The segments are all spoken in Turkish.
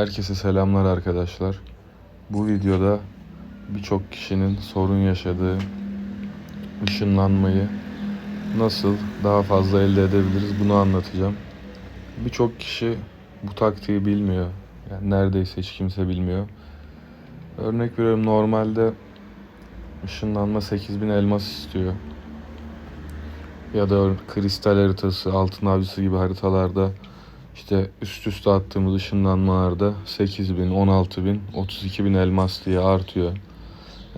Herkese selamlar arkadaşlar. Bu videoda birçok kişinin sorun yaşadığı ışınlanmayı nasıl daha fazla elde edebiliriz bunu anlatacağım. Birçok kişi bu taktiği bilmiyor. Yani neredeyse hiç kimse bilmiyor. Örnek veriyorum, normalde ışınlanma 8000 elmas istiyor. Ya da kristal haritası, altın avcısı gibi haritalarda İşte üst üste attığımız ışınlanmalarda 8.000, 16.000, 32.000 elmas diye artıyor.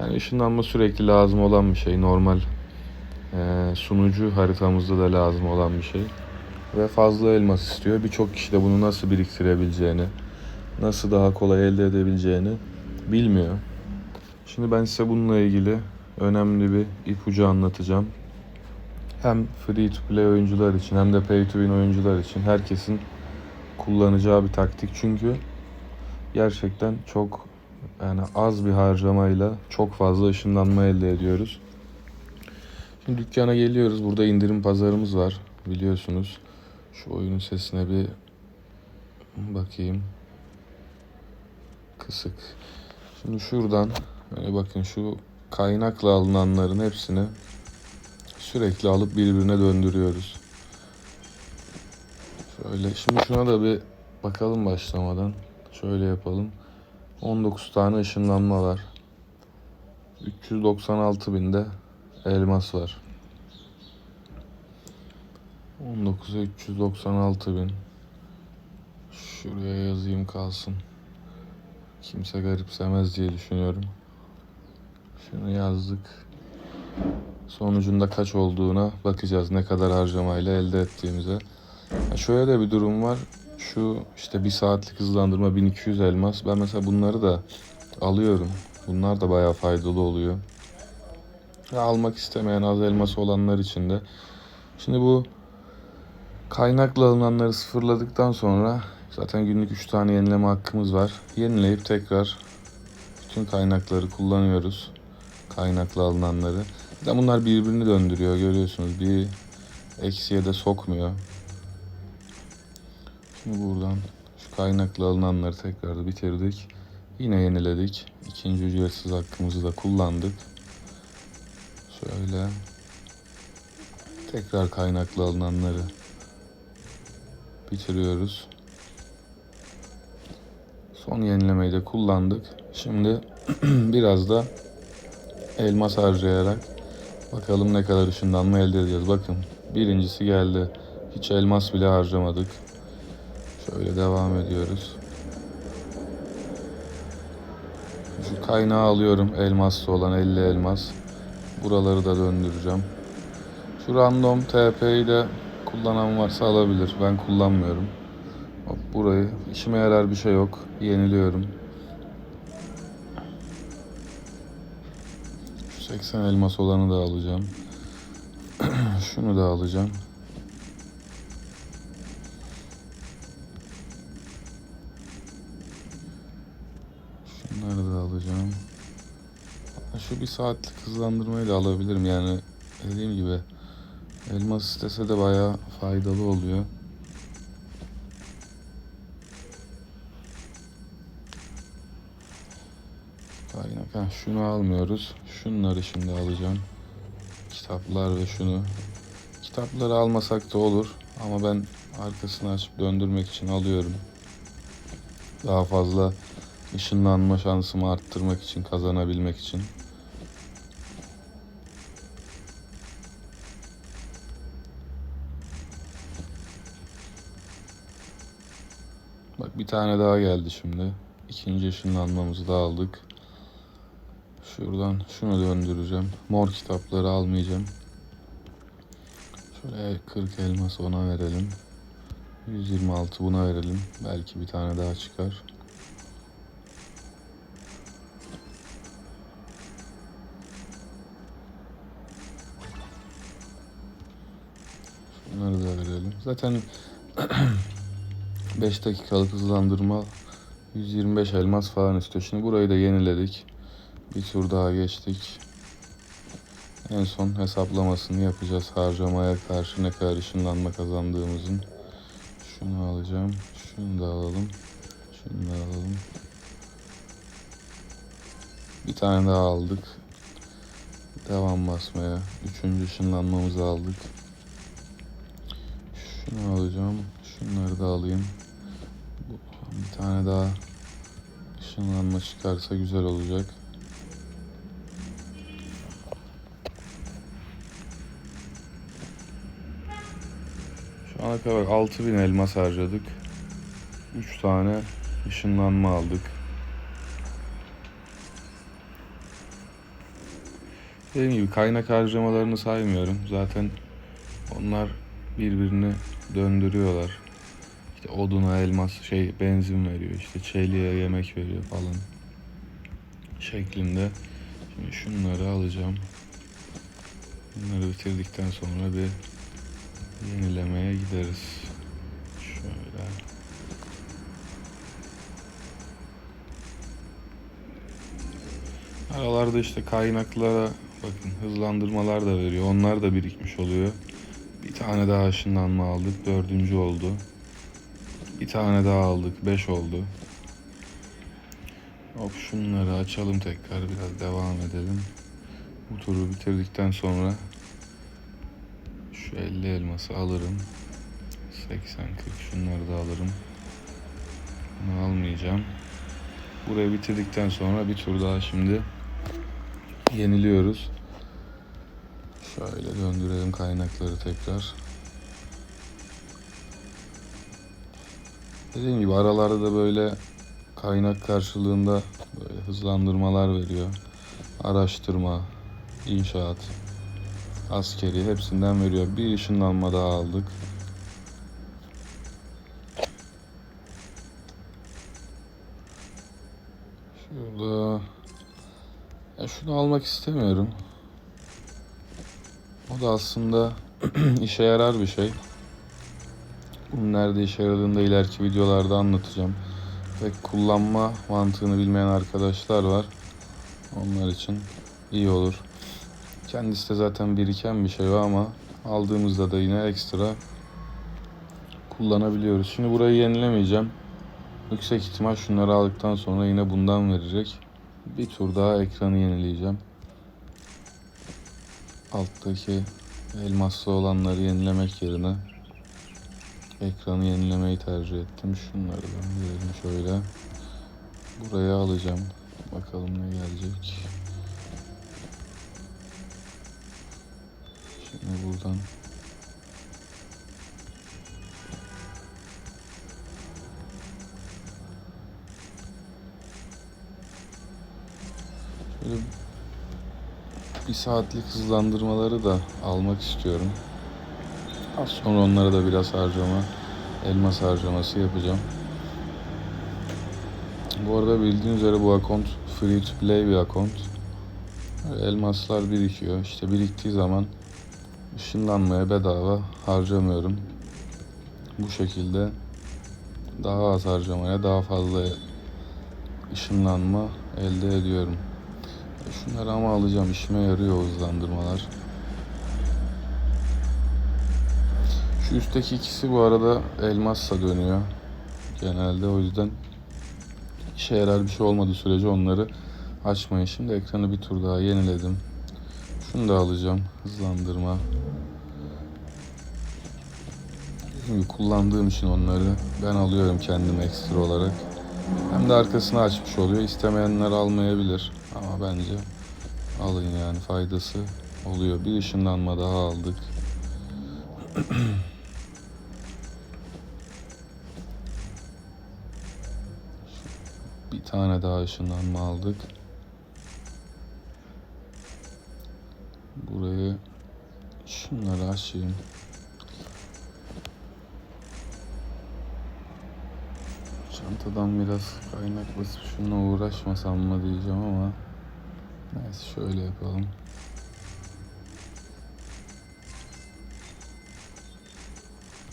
Yani ışınlanma sürekli lazım olan bir şey. Normal sunucu haritamızda da lazım olan bir şey. Ve fazla elmas istiyor. Birçok kişi de bunu nasıl biriktirebileceğini, nasıl daha kolay elde edebileceğini bilmiyor. Şimdi ben size bununla ilgili önemli bir ipucu anlatacağım. Hem free to play oyuncular için hem de pay to win oyuncular için herkesin kullanacağı bir taktik. Çünkü gerçekten çok, yani az bir harcamayla çok fazla ışınlanma elde ediyoruz. Şimdi dükkana geliyoruz. Burada indirim pazarımız var biliyorsunuz. Şu oyunun sesine bir bakayım. Kısık. Şimdi şuradan bakın, şu kaynakla alınanların hepsini sürekli alıp birbirine döndürüyoruz. Şöyle şimdi şuna da bir bakalım başlamadan. Şöyle yapalım. 19 tane ışınlanma var. 396 binde elmas var. 19'a 396 bin. Şuraya yazayım kalsın. Kimse garipsemez diye düşünüyorum. Şunu yazdık. Sonucunda kaç olduğuna bakacağız. Ne kadar harcamayla elde ettiğimize. Şöyle de bir durum var. Şu işte 1 saatlik hızlandırma 1200 elmas. Ben mesela bunları da alıyorum. Bunlar da bayağı faydalı oluyor. Almak istemeyen, az elması olanlar için de. Şimdi bu kaynakla alınanları sıfırladıktan sonra zaten günlük 3 tane yenileme hakkımız var. Yenileyip tekrar bütün kaynakları kullanıyoruz. Kaynakla alınanları. Bunlar birbirini döndürüyor, görüyorsunuz. Bir eksiye de sokmuyor. Şimdi buradan şu kaynakla alınanları tekrar da bitirdik. Yine yeniledik. İkinci ücretsiz hakkımızı da kullandık. Şöyle tekrar kaynakla alınanları bitiriyoruz. Son yenilemeyi de kullandık. Şimdi biraz da elmas harcayarak bakalım ne kadar ışınlanma elde edeceğiz. Bakın, birincisi geldi. Hiç elmas bile harcamadık. Şöyle devam ediyoruz. Şu kaynağı alıyorum. Elmaslı olan 50 elmas. Buraları da döndüreceğim. Şu random TP'yi de kullanan varsa alabilir. Ben kullanmıyorum. Hop, burayı işime yarar bir şey yok. Yeniliyorum. Şu 80 elmas olanı da alacağım. Şunu da alacağım. Şunları da alacağım. Şu 1 saatlik hızlandırmayı da alabilirim. Yani dediğim gibi elmas istese de bayağı faydalı oluyor. Kaynak. Şunu almıyoruz. Şunları şimdi alacağım. Kitaplar ve şunu. Kitapları almasak da olur. Ama ben arkasını açıp döndürmek için alıyorum. Daha fazla ışınlanma şansımı arttırmak için, kazanabilmek için. Bak, bir tane daha geldi şimdi. İkinci ışınlanmamızı da aldık. Şuradan şunu döndüreceğim. Mor kitapları almayacağım. Şöyle 40 elmas ona verelim. 126 buna verelim. Belki bir tane daha çıkar. Şunları da verelim. Zaten 5 dakikalık hızlandırma 125 elmas falan istiyor. Şimdi burayı da yeniledik. Bir tur daha geçtik. En son hesaplamasını yapacağız. Harcamaya karşı ne kadar ışınlanma kazandığımızın. Şunu alacağım. Şunu da alalım. Şunu da alalım. Bir tane daha aldık. Devam basmaya. Üçüncü ışınlanmamızı aldık. Şunu alacağım. Şunları da alayım. Bir tane daha ışınlanma çıkarsa güzel olacak. Şu ana kadar 6000 elmas harcadık. 3 tane ışınlanma aldık. Dediğim gibi kaynak harcamalarını saymıyorum. Zaten onlar birbirini döndürüyorlar. İşte oduna elmas benzin veriyor. İşte çeliğe yemek veriyor falan. Şeklinde. Şimdi şunları alacağım. Bunları bitirdikten sonra bir yenilemeye gideriz. Şöyle. Aralarda işte kaynaklara bakın hızlandırmalar da veriyor. Onlar da birikmiş oluyor. Bir tane daha ışınlanma aldık. 4. oldu. Bir tane daha aldık. 5 oldu. Hop şunları açalım tekrar. Biraz devam edelim. Bu turu bitirdikten sonra şu 50 elması alırım. 80-40 şunları da alırım. Bunu almayacağım. Burayı bitirdikten sonra bir tur daha şimdi yeniliyoruz. Şöyle döndürelim kaynakları tekrar. Dediğim gibi aralarda da böyle kaynak karşılığında böyle hızlandırmalar veriyor. Araştırma, inşaat, askeri hepsinden veriyor. Bir ışınlanma daha aldık. Şurada şunu almak istemiyorum. O da aslında işe yarar bir şey. Bunun nerede işe yaradığını da ileriki videolarda anlatacağım. Pek kullanma mantığını bilmeyen arkadaşlar var. Onlar için iyi olur. Kendisi de zaten biriken bir şey var ama aldığımızda da yine ekstra kullanabiliyoruz. Şimdi burayı yenilemeyeceğim. Yüksek ihtimal şunları aldıktan sonra yine bundan verecek. Bir tur daha ekranı yenileyeceğim. Alttaki elmaslı olanları yenilemek yerine ekranı yenilemeyi tercih ettim. Şunları gönderelim şöyle. Buraya alacağım. Bakalım ne gelecek. Şimdi buradan şöyle bir saatlik hızlandırmaları da almak istiyorum. Az sonra onlara da biraz elmas harcaması yapacağım. Bu arada bildiğiniz üzere bu account free to play bir account. Elmaslar birikiyor. İşte biriktiği zaman ışınlanmaya bedava harcamıyorum. Bu şekilde daha az harcamaya daha fazla ışınlanma elde ediyorum. Şunları ama alacağım. İşime yarıyor o hızlandırmalar. Şu üstteki ikisi bu arada elmasla dönüyor. Genelde o yüzden işe yarar bir şey olmadığı sürece onları açmayın. Şimdi ekranı bir tur daha yeniledim. Şunu da alacağım. Hızlandırma. Çünkü kullandığım için onları ben alıyorum kendim ekstra olarak. Hem de arkasını açmış oluyor. İstemeyenler almayabilir. Ama bence alın yani faydası oluyor. Bir ışınlanma daha aldık. Bir tane daha ışınlanma aldık. Burayı şunları açayım. Çantadan biraz kaynak basıp şununla uğraşmasam mı diyeceğim ama neyse şöyle yapalım.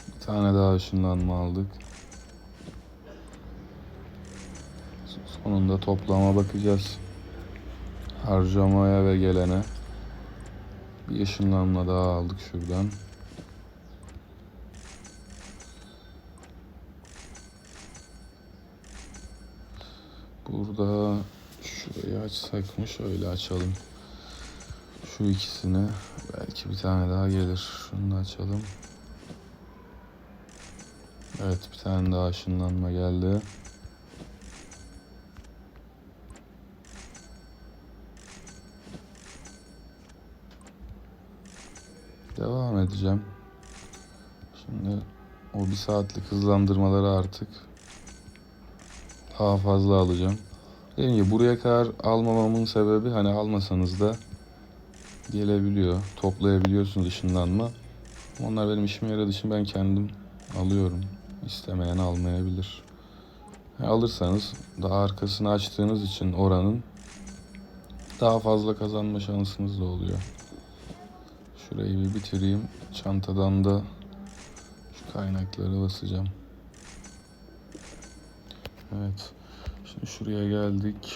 Bir tane daha ışınlanma aldık. Sonunda toplama bakacağız. Harcamaya ve gelene. Bir ışınlanma daha aldık şuradan. Burada şurayı açsak mı? Şöyle açalım. Şu ikisini. Belki bir tane daha gelir. Şunu da açalım. Evet, bir tane daha ışınlanma geldi. Devam edeceğim. Şimdi o 1 saatlik hızlandırmaları artık daha fazla alacağım. Dediğim gibi buraya kadar almamamın sebebi, hani almasanız da gelebiliyor. Toplayabiliyorsunuz ışınlanma. Onlar benim işime yaradığı için ben kendim alıyorum. İstemeyen almayabilir. Alırsanız daha arkasını açtığınız için oranın daha fazla kazanma şansınız da oluyor. Şurayı bir bitireyim. Çantadan da şu kaynakları basacağım. Evet. Şimdi şuraya geldik.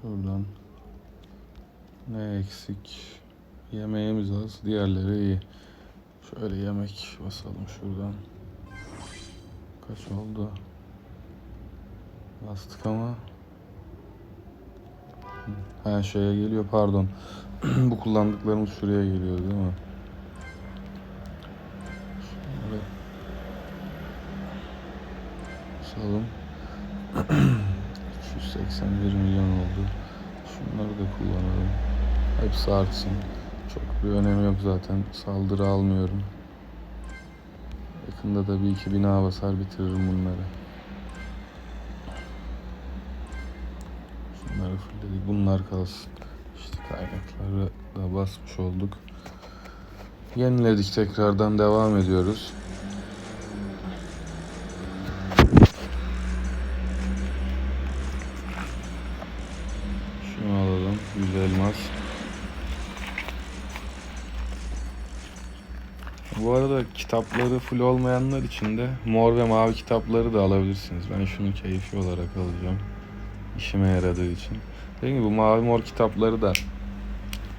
Şuradan ne eksik? Yemeğimiz az. Diğerleri iyi. Şöyle yemek basalım şuradan. Kaç oldu? Bastık ama. Ha, şeye geliyor, pardon. Bu kullandıklarımız şuraya geliyor değil mi? Şöyle basalım. 281 milyon oldu. Şunları da kullanalım. Hepsi artsın. Çok bir önemi yok zaten. Saldırı almıyorum. Yakında da bir iki bina basar bitiririm bunları. Şunları fullledik. Bunlar kalsın. İşte kaynakları da basmış olduk. Yeniledik, tekrardan devam ediyoruz. Şunu alalım. 100 elmas. Bu arada kitapları full olmayanlar için de mor ve mavi kitapları da alabilirsiniz. Ben şunu keyfi olarak alacağım. İşime yaradığı için. Dediğim gibi bu mavi mor kitapları da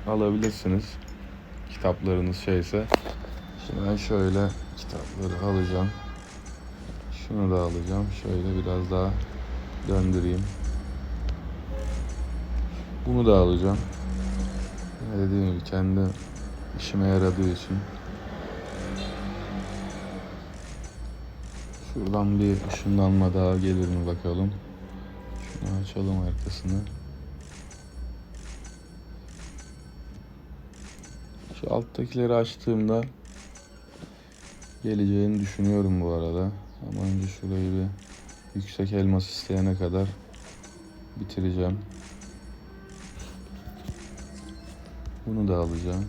alabilirsiniz. Kitaplarınız şeyse. Şimdi ben şöyle kitapları alacağım. Şunu da alacağım. Şöyle biraz daha döndüreyim. Bunu da alacağım. Dediğim gibi kendi işime yaradığı için. Şuradan bir ışınlanma daha gelir mi bakalım. Şunu açalım arkasını. Şu alttakileri açtığımda geleceğini düşünüyorum bu arada. Ama önce şurayı bir yüksek elmas isteyene kadar bitireceğim. Bunu da alacağım.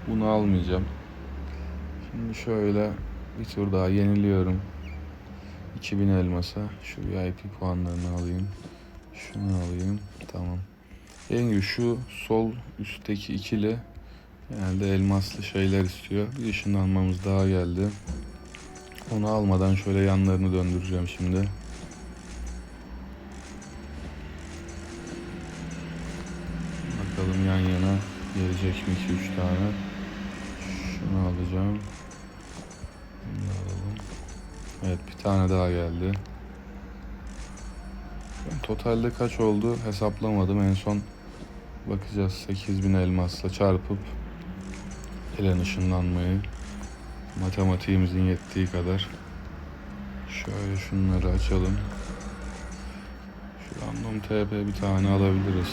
Bunu almayacağım. Şimdi şöyle bir tur daha yeniliyorum. 2000 elmasa şu VIP puanlarını alayım. Şunu alayım. Tamam. En gibi şu sol üstteki ikili genelde elmaslı şeyler istiyor. Bir ışınlanmamız daha geldi. Onu almadan şöyle yanlarını döndüreceğim şimdi. Bakalım yan yana gelecek mi 2-3 tane. Şunu alacağım. Bunu alalım. Evet, bir tane daha geldi. Totalde kaç oldu hesaplamadım. En son bakacağız. 8000 elmasla çarpıp gelen ışınlanmayı, matematiğimizin yettiği kadar. Şöyle şunları açalım. Şu random TP bir tane alabiliriz.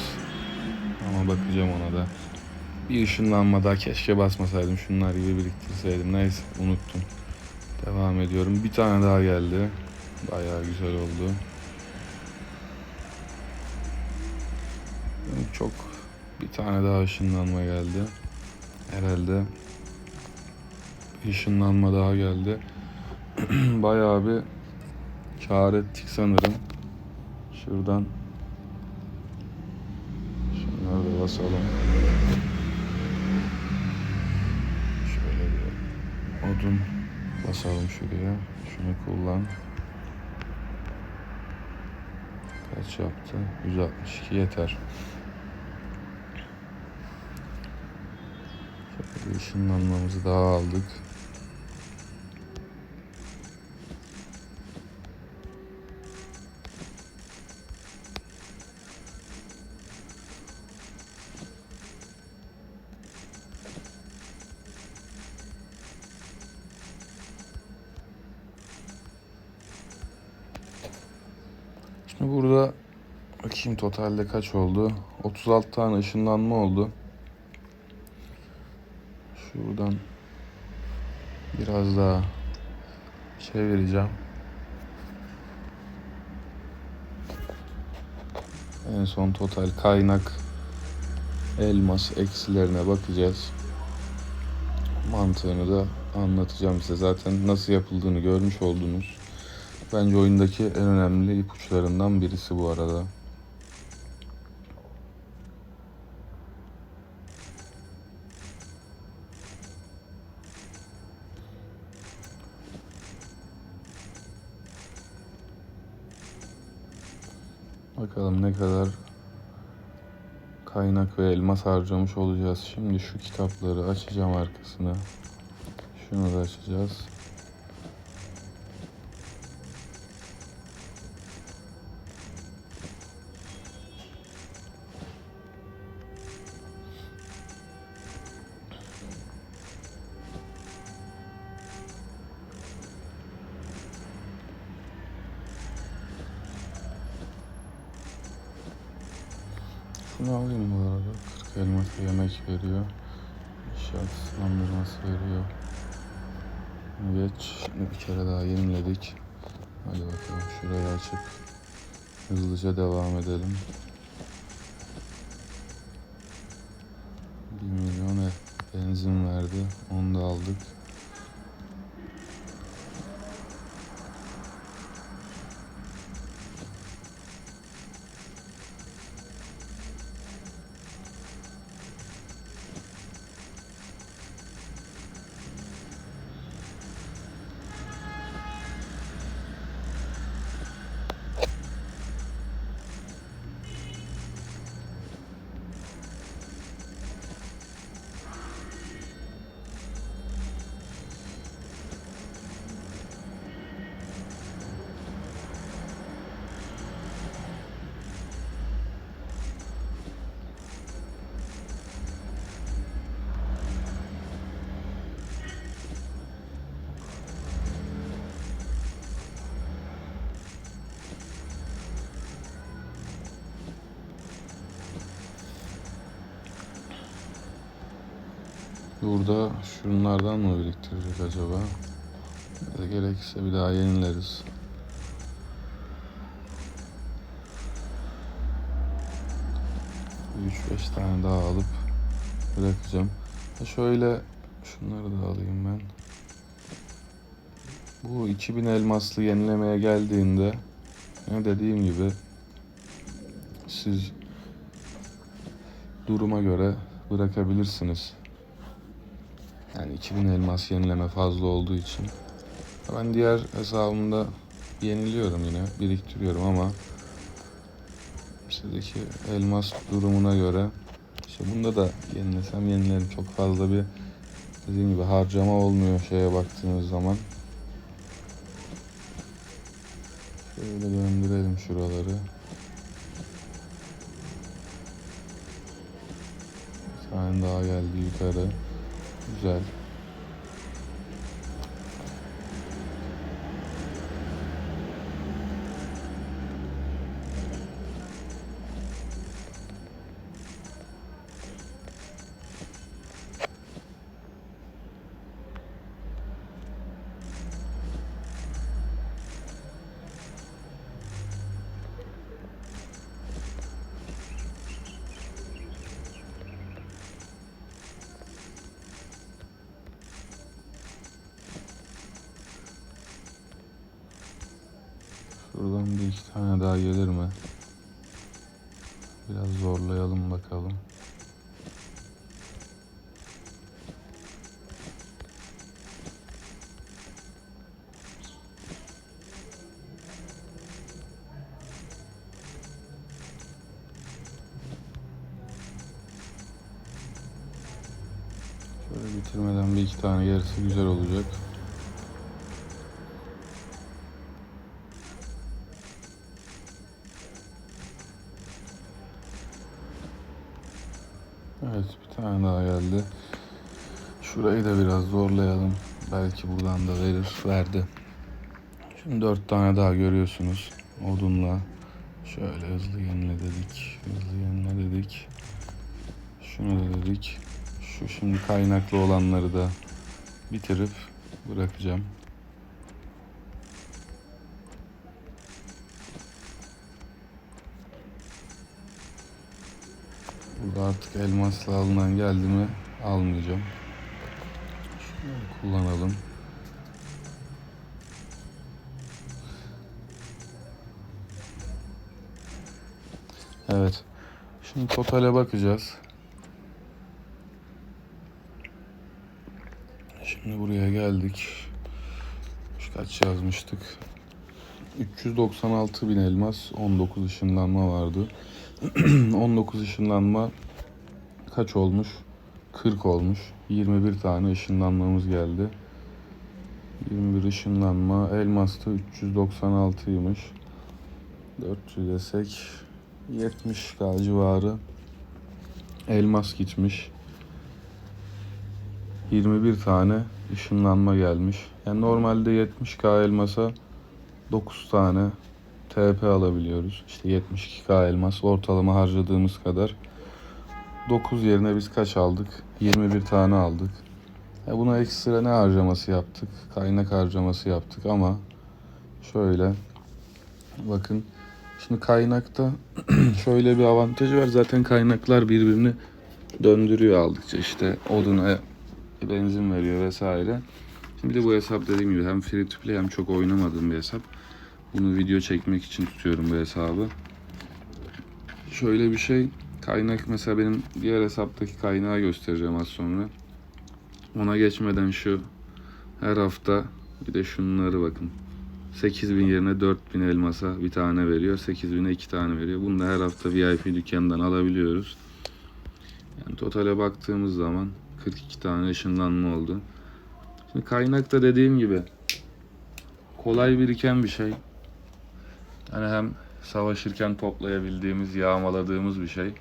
Ama bakacağım ona da. Bir ışınlanma daha, keşke basmasaydım. Şunlar gibi biriktirseydim. Neyse, unuttum. Devam ediyorum. Bir tane daha geldi. Bayağı güzel oldu. Çok bir tane daha ışınlanma geldi. Herhalde bir ışınlanma daha geldi. Bayağı bir kâr ettik sanırım. Şuradan şunları da basalım. Şöyle bir Odun basalım şuraya. Şunu kullan. Kaç yaptı? 162 yeter. Şöyle ışınlanmamızı daha aldık. Şimdi burada bakayım totalde kaç oldu? 36 tane ışınlanma oldu. Şuradan biraz daha çevireceğim. En son total kaynak elmas eksilerine bakacağız. Mantığını da anlatacağım size. Zaten nasıl yapıldığını görmüş oldunuz. Bence oyundaki en önemli ipuçlarından birisi bu arada. Bakalım ne kadar kaynak ve elmas harcamış olacağız. Şimdi şu kitapları açacağım arkasına. Şunu da açacağız. Şunu alayım bu arada. 40 elmas yemek veriyor. İnşaat ıslandırması veriyor. Geç. Şimdi bir kere daha yeniledik. Hadi bakalım şurayı açıp hızlıca devam edelim. 1 milyon benzin verdi. Onu da aldık. Burada şunlardan mı biriktirecek acaba? Ya da gerekirse bir daha yenileriz. Üç beş tane daha alıp bırakacağım. Şöyle şunları da alayım ben. Bu 2000 elmaslı yenilemeye geldiğinde dediğim gibi siz duruma göre bırakabilirsiniz. Yani 2000 elmas yenileme fazla olduğu için. Ben diğer hesabımda yeniliyorum yine, biriktiriyorum ama sizdeki elmas durumuna göre işte bunda da yenilesem yenilerim. Çok fazla bir dediğim gibi harcama olmuyor şeye baktığınız zaman. Şöyle döndürelim şuraları. Bir tane daha geldi yukarı. Güzel. Şuradan bir iki tane daha gelir mi? Biraz zorlayalım bakalım. Şöyle bitirmeden bir iki tane gerisi güzel olacak. Evet, bir tane daha geldi. Şurayı da biraz zorlayalım. Belki buradan da verir. Verdi. Şimdi 4 tane daha görüyorsunuz. Odunla. Şöyle hızlı yenile dedik. Hızlı yenile dedik. Şunu da dedik. Şu şimdi kaynaklı olanları da bitirip bırakacağım. Burada artık elmasla alınan geldi mi almayacağım. Şunu kullanalım. Evet. Şimdi totale bakacağız. Şimdi buraya geldik. Kaç yazmıştık? 396 bin elmas, 19 ışınlanma vardı. 19 ışınlanma kaç olmuş? 40 olmuş. 21 tane ışınlanmamız geldi. 21 ışınlanma. Elmas da 396'ymış. 400 desek 70k civarı elmas gitmiş. 21 tane ışınlanma gelmiş. Yani normalde 70k elmasa 9 tane TP alabiliyoruz. İşte 72k elmas ortalama harcadığımız kadar. 9 yerine biz kaç aldık? 21 tane aldık. Buna ekstra ne harcaması yaptık? Kaynak harcaması yaptık ama şöyle bakın. Şimdi kaynakta şöyle bir avantajı var. Zaten kaynaklar birbirini döndürüyor aldıkça. İşte oduna benzin veriyor vesaire. Şimdi de bu hesap dediğim gibi hem free to play hem çok oynamadığım bir hesap. Bunu video çekmek için tutuyorum bu hesabı. Şöyle bir şey. Kaynak mesela benim diğer hesaptaki kaynağı göstereceğim az sonra. Ona geçmeden şu her hafta bir de şunları bakın. 8.000 yerine 4.000 elmasa bir tane veriyor. 8.000'e 2 tane veriyor. Bunu da her hafta VIP dükkanından alabiliyoruz. Yani totale baktığımız zaman 42 tane ışınlanma oldu. Şimdi kaynakta dediğim gibi kolay biriken bir şey. Yani hem savaşırken toplayabildiğimiz, yağmaladığımız bir şey.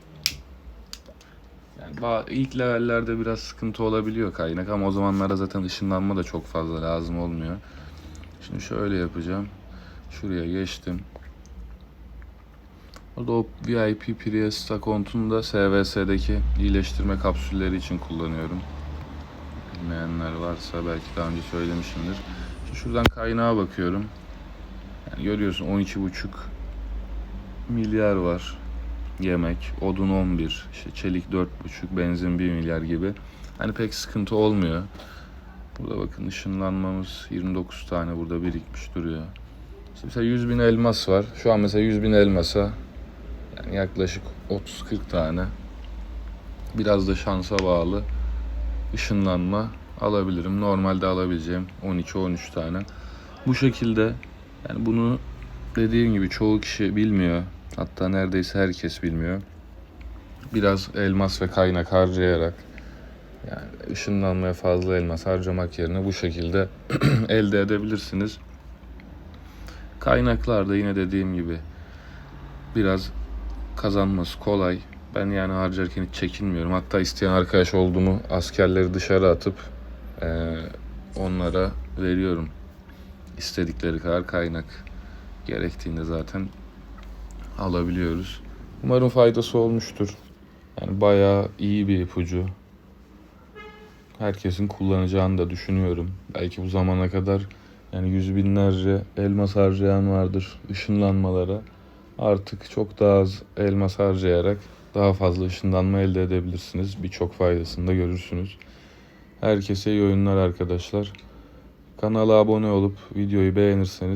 Yani ilk levellerde biraz sıkıntı olabiliyor kaynak ama o zamanlarda zaten ışınlanma da çok fazla lazım olmuyor. Şimdi şöyle yapacağım. Şuraya geçtim. Orada o VIP Priesta kontunu da SVS'deki iyileştirme kapsülleri için kullanıyorum. Bilmeyenler varsa belki daha önce söylemişimdir. Şimdi şuradan kaynağa bakıyorum. Yani görüyorsun 12,5 milyar var. Yemek, odun 11, işte çelik 4,5, benzin 1 milyar gibi. Hani pek sıkıntı olmuyor. Burada bakın ışınlanmamız 29 tane burada birikmiş duruyor. İşte mesela 100 bin elmas var. Şu an mesela 100 bin elmasa yani yaklaşık 30-40 tane. Biraz da şansa bağlı ışınlanma alabilirim. Normalde alabileceğim 12-13 tane. Bu şekilde yani bunu dediğim gibi çoğu kişi bilmiyor. Hatta neredeyse herkes bilmiyor. Biraz elmas ve kaynak harcayarak yani ışınlanmaya fazla elmas harcamak yerine bu şekilde elde edebilirsiniz. Kaynaklar da yine dediğim gibi biraz kazanması kolay. Ben yani harcarken hiç çekinmiyorum. Hatta isteyen arkadaş olduğumu askerleri dışarı atıp onlara veriyorum. İstedikleri kadar kaynak gerektiğinde zaten alabiliyoruz. Umarım faydası olmuştur. Yani bayağı iyi bir ipucu. Herkesin kullanacağını da düşünüyorum. Belki bu zamana kadar yani yüz binlerce elmas harcayan vardır ışınlanmalara. Artık çok daha az elmas harcayarak daha fazla ışınlanma elde edebilirsiniz. Birçok faydasını da görürsünüz. Herkese iyi oyunlar arkadaşlar. Kanala abone olup videoyu beğenirseniz